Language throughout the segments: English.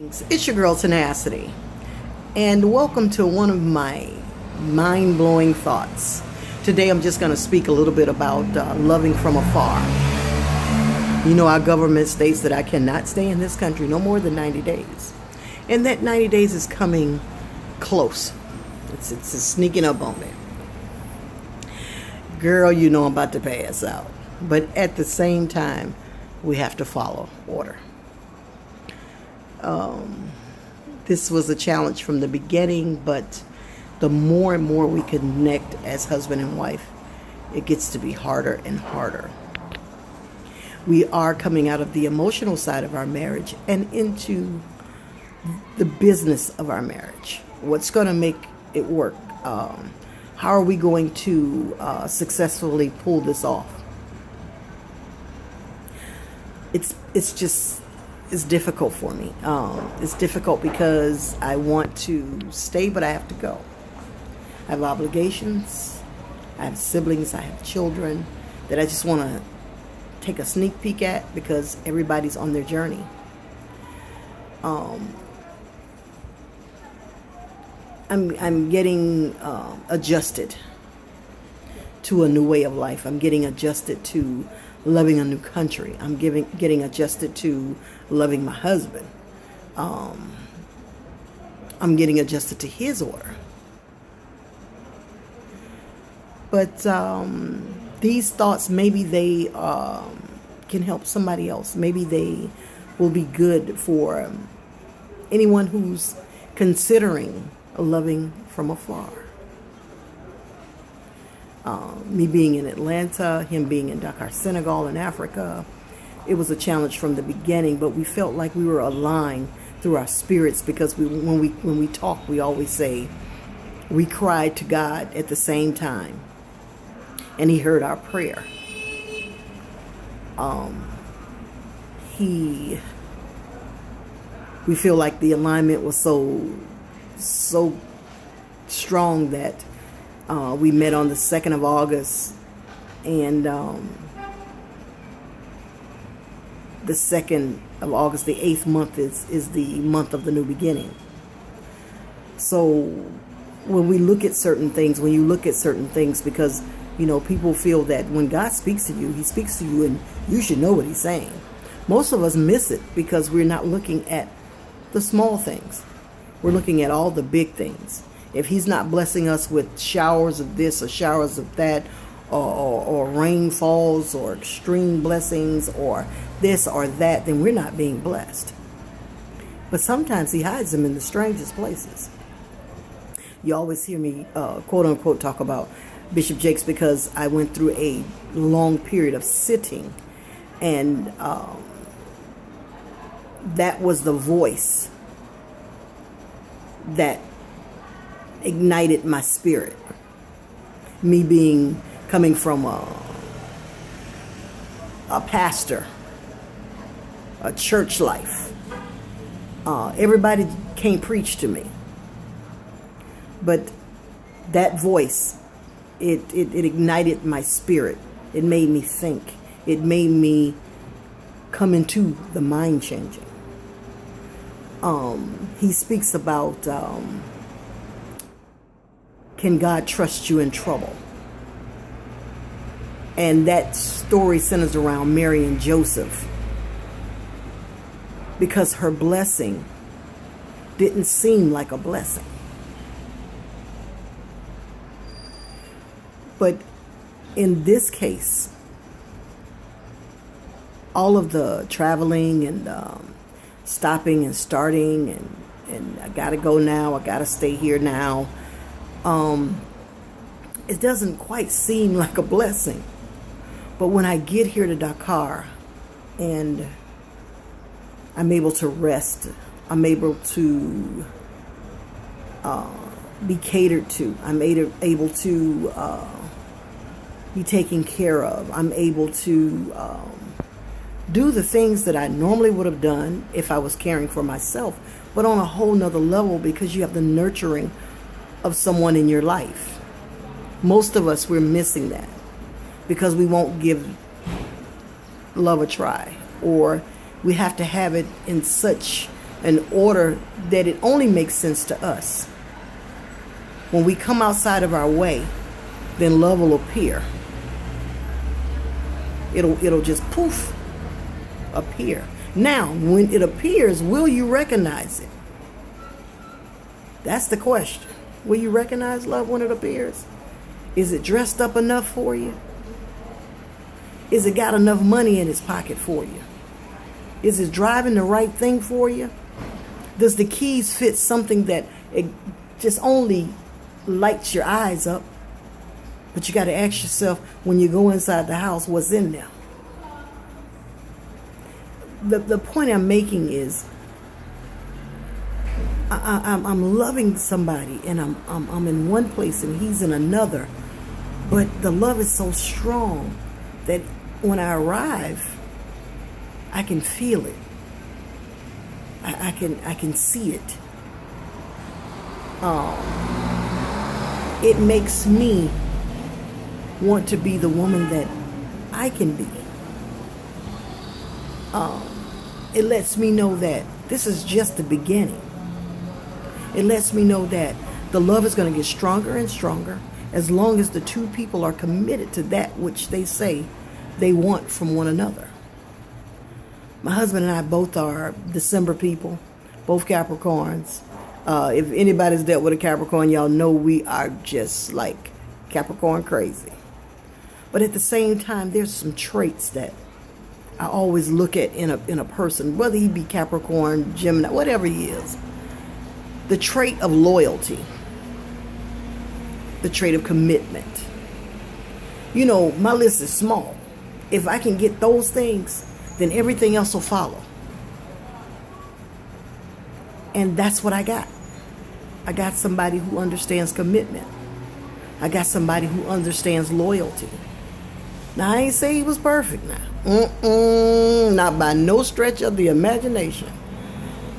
It's your girl Tenacity, and welcome to one of my mind-blowing thoughts. Today I'm just going to speak a little bit about loving from afar. You know, our government states that I cannot stay in this country no more than 90 days. And that 90 days is coming close. It's sneaking up on me. Girl, you know I'm about to pass out. But at the same time, we have to follow order. This was a challenge from the beginning, but the more and more we connect as husband and wife, it gets to be harder and harder. We are coming out of the emotional side of our marriage and into the business of our marriage. What's going to make it work? How are we going to successfully pull this off? It's difficult for me. It's difficult because I want to stay, but I have to go. I have obligations. I have siblings. I have children that I just want to take a sneak peek at because everybody's on their journey. I'm getting adjusted to a new way of life. I'm getting adjusted to loving a new country. I'm getting adjusted to loving my husband. I'm getting adjusted to his order. But these thoughts, maybe they can help somebody else. Maybe they will be good for anyone who's considering loving from afar. Me being in Atlanta, him being in Dakar, Senegal, in Africa, it was a challenge from the beginning, but we felt like we were aligned through our spirits because when we talk, we always say we cried to God at the same time, and He heard our prayer. We feel like the alignment was so strong that we met on the 2nd of August, and the 2nd of August, the 8th month, is the month of the new beginning. So when we look at certain things, because, you know, people feel that when God speaks to you, He speaks to you and you should know what He's saying. Most of us miss it because we're not looking at the small things. We're looking at all the big things. If He's not blessing us with showers of this or showers of that, or rainfalls or extreme blessings or this or that, then we're not being blessed. But sometimes He hides them in the strangest places. You always hear me, quote unquote, talk about Bishop Jakes because I went through a long period of sitting, and that was the voice that ignited my spirit. Me coming from a pastor, a church life. Everybody can't preach to me, but that voice, it ignited my spirit. It made me think. It made me come into the mind changing. He speaks about can God trust you in trouble? And that story centers around Mary and Joseph, because her blessing didn't seem like a blessing. But in this case, all of the traveling and stopping and starting and I gotta go now, I gotta stay here now, it doesn't quite seem like a blessing. But when I get here to Dakar and I'm able to rest, I'm able to be catered to, I'm able to be taken care of, I'm able to do the things that I normally would have done if I was caring for myself, but on a whole nother level, because you have the nurturing of someone in your life. Most of us, we're missing that because we won't give love a try, or we have to have it in such in order that it only makes sense to us. When we come outside of our way, then love will appear. It'll just poof, appear. Now, when it appears, will you recognize it? That's the question. Will you recognize love when it appears? Is it dressed up enough for you? Is it got enough money in its pocket for you? Is it driving the right thing for you? Does the keys fit something that it just only lights your eyes up? But you got to ask yourself when you go inside the house, what's in there? The point I'm making is I'm loving somebody and I'm in one place and he's in another, but the love is so strong that when I arrive, I can feel it. I can see it. It makes me want to be the woman that I can be. It lets me know that this is just the beginning. It lets me know that the love is going to get stronger and stronger as long as the two people are committed to that which they say they want from one another. My husband and I both are December people, both Capricorns. If anybody's dealt with a Capricorn, y'all know we are just like Capricorn crazy. But at the same time, there's some traits that I always look at in a person, whether he be Capricorn, Gemini, whatever he is. The trait of loyalty, the trait of commitment. You know, my list is small. If I can get those things, then everything else will follow. And that's what I got. I got somebody who understands commitment. I got somebody who understands loyalty. Now, I ain't say he was perfect now. Not by no stretch of the imagination.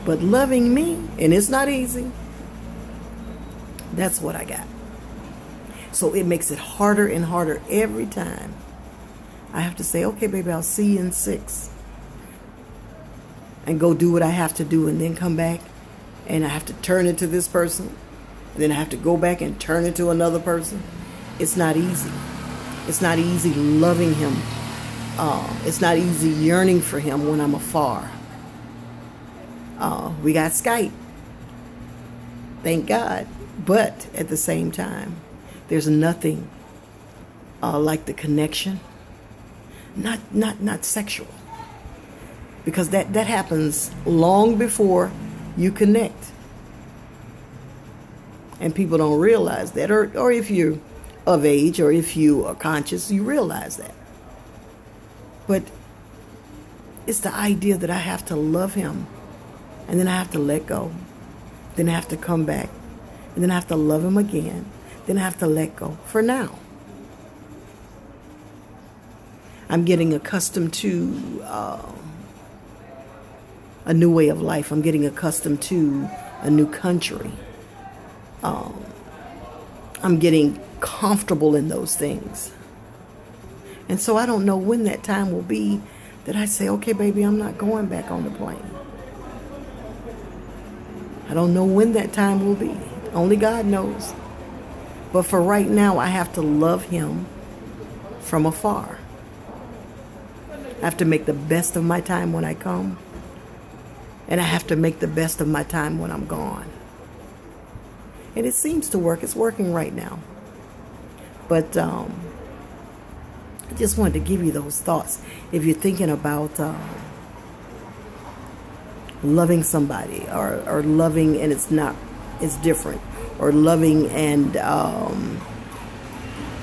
But loving me, and it's not easy, that's what I got. So it makes it harder and harder every time. I have to say, okay, baby, I'll see you in 6. And go do what I have to do and then come back. And I have to turn it to this person. And then I have to go back and turn it to another person. It's not easy. It's not easy loving him. It's not easy yearning for him when I'm afar. We got Skype. Thank God. But at the same time, there's nothing like the connection. Not sexual. Because that happens long before you connect. And people don't realize that. Or if you're of age or if you are conscious, you realize that. But it's the idea that I have to love him. And then I have to let go. Then I have to come back. And then I have to love him again. Then I have to let go. For now. I'm getting accustomed to a new way of life. I'm getting accustomed to a new country. I'm getting comfortable in those things. And so I don't know when that time will be that I say, okay, baby, I'm not going back on the plane. I don't know when that time will be. Only God knows. But for right now, I have to love him from afar. I have to make the best of my time when I come. And I have to make the best of my time when I'm gone. And it seems to work. It's working right now. But I just wanted to give you those thoughts. If you're thinking about loving somebody or loving and it's different. Or loving and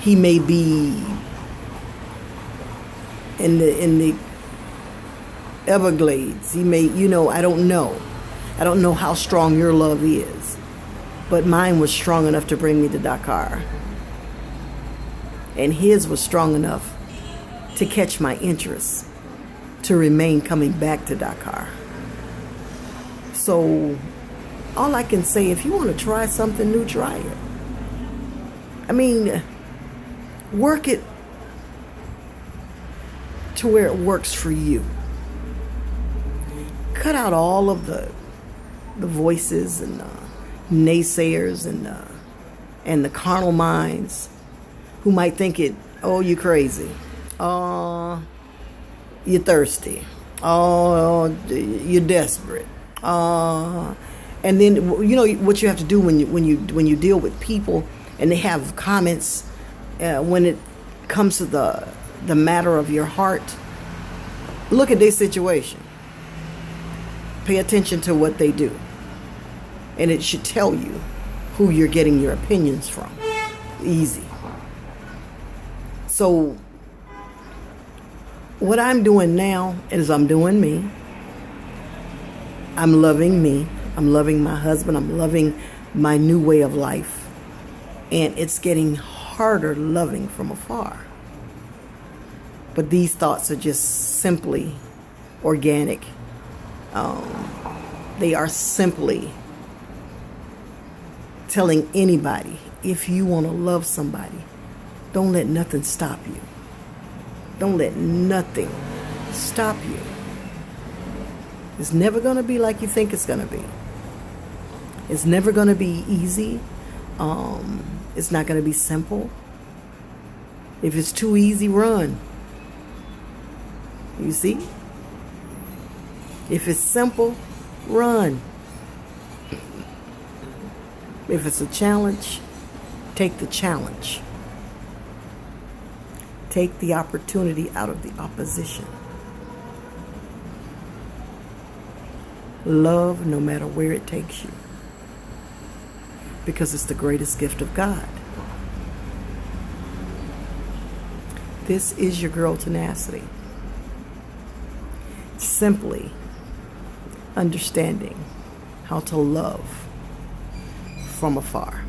he may be in the Everglades. He may, I don't know. I don't know how strong your love is. But mine was strong enough to bring me to Dakar. And his was strong enough to catch my interest, to remain coming back to Dakar. So all I can say, if you want to try something new, try it. I mean, work it to where it works for you. Cut out all of the the voices and naysayers and the carnal minds who might think oh, you're crazy. Oh, you're thirsty. Oh, you're desperate. And then, you know, what you have to do when you deal with people and they have comments, when it comes to the matter of your heart, look at their situation. Pay attention to what they do. And it should tell you who you're getting your opinions from. Easy. So what I'm doing now is I'm doing me. I'm loving me. I'm loving my husband. I'm loving my new way of life. And it's getting harder loving from afar. But these thoughts are just simply organic. They are simply telling anybody, if you want to love somebody, don't let nothing stop you. Don't let nothing stop you. It's never going to be like you think it's going to be. It's never going to be easy. It's not going to be simple. If it's too easy, run. You see? If it's simple, run. If it's a challenge, take the challenge. Take the opportunity out of the opposition. Love no matter where it takes you. Because it's the greatest gift of God. This is your girl Tenacity. Simply understanding how to love from afar.